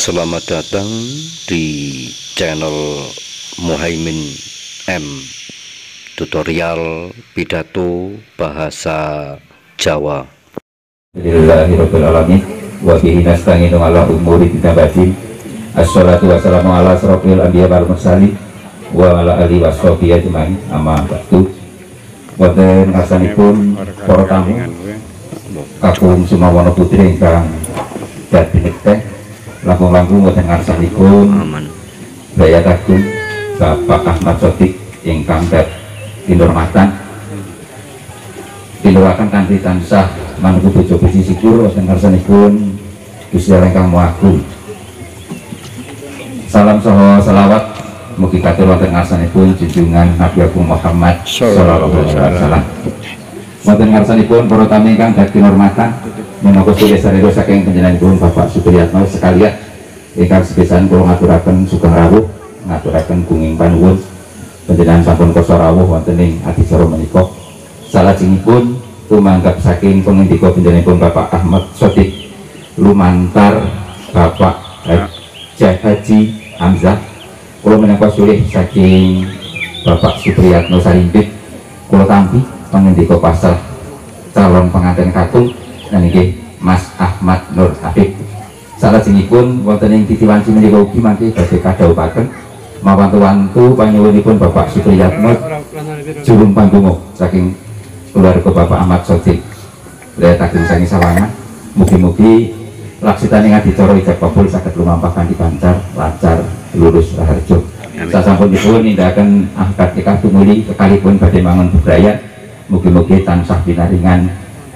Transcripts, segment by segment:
Selamat datang di channel Muhaimin M, tutorial pidato bahasa Jawa. Alhamdulillahirobbilalamin wa bihi nasta'inu ala umuri dinabati. Assalatu wassalamu ala asrofil anbiya wal mursalin wa ala alihi washabihi ajmain. Amma ba'du. Wonten ngasanipun para tamu kakung Sumawana putri ingkang dadi teh langkung-langkung wonten ngarsanipun Daya Kagung Bapak Ahmad Sodik ingkang dadi hormatan tindakan kanthi tansah manunggu bojo puji syukur wonten ngarsanipun Gusti Allah ingkang Maha Agung. Salam saha selawat mugi katur wonten ngarsanipun junjungan Nabi Agung Muhammad sallallahu alaihi wasallam. Wonten ngarsanipun para tamu ingkang dadi hormatan menawi sedaya sareng saking panjenenganipun Bapak Supriyatno sekalian ingkang sepisan kula ngaturaken sugeng rawuh, ngaturaken gunging panuwun panjenengan sampun koso rawuh wonten ing adicara menika. Salajengipun tumanggap saking pangandika panjenenganipun Bapak Ahmad Sodik lumantar Bapak Haji Hamzah, kula menika sulih saking Bapak Supriyatno Sarimpit kula tampi pangandika pasrah calon pengantin kakung niki Mas Ahmad Nur Habib. Salajengipun wonten ing titiwanci menika ugi mangke badhe kadhawuhaken mawantu-wantu panyuwunipun Bapak Supriyatno jurung pandonga saking keluarga Bapak Ahmad Sodik. Lha taking saking sawangan mugi-mugi laksitaning adicara ijab kabul saged lumampah kanthi lancar, lurus raharja. Sasampunipun nindakaken akad nikah tumuli kekalipun badhe mangun bebrayan, mugi-mugi tansah pinaringan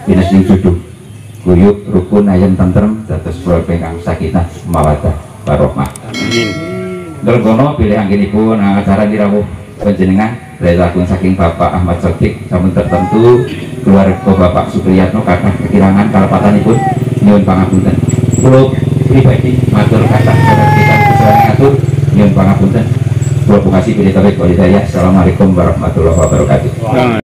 pinasih jodoh guyub rukun ayam tentrem dados keluarga ingkang sakinah mawaddah warahmah. Amin. Ndergono bilih anggenipun acara dirawuh panjenengan langsung saking Bapak Ahmad Sodik sampun tertentu keluarga Bapak Supriyatno kathah kekirangan kalepatanipun nyuwun pangapunten. Kula pribadi matur kathah sarekan sesarengan atur nyuwun pangapunten. Kula pungkasi pilih tawik walidayah. Assalamualaikum warahmatullahi wabarakatuh.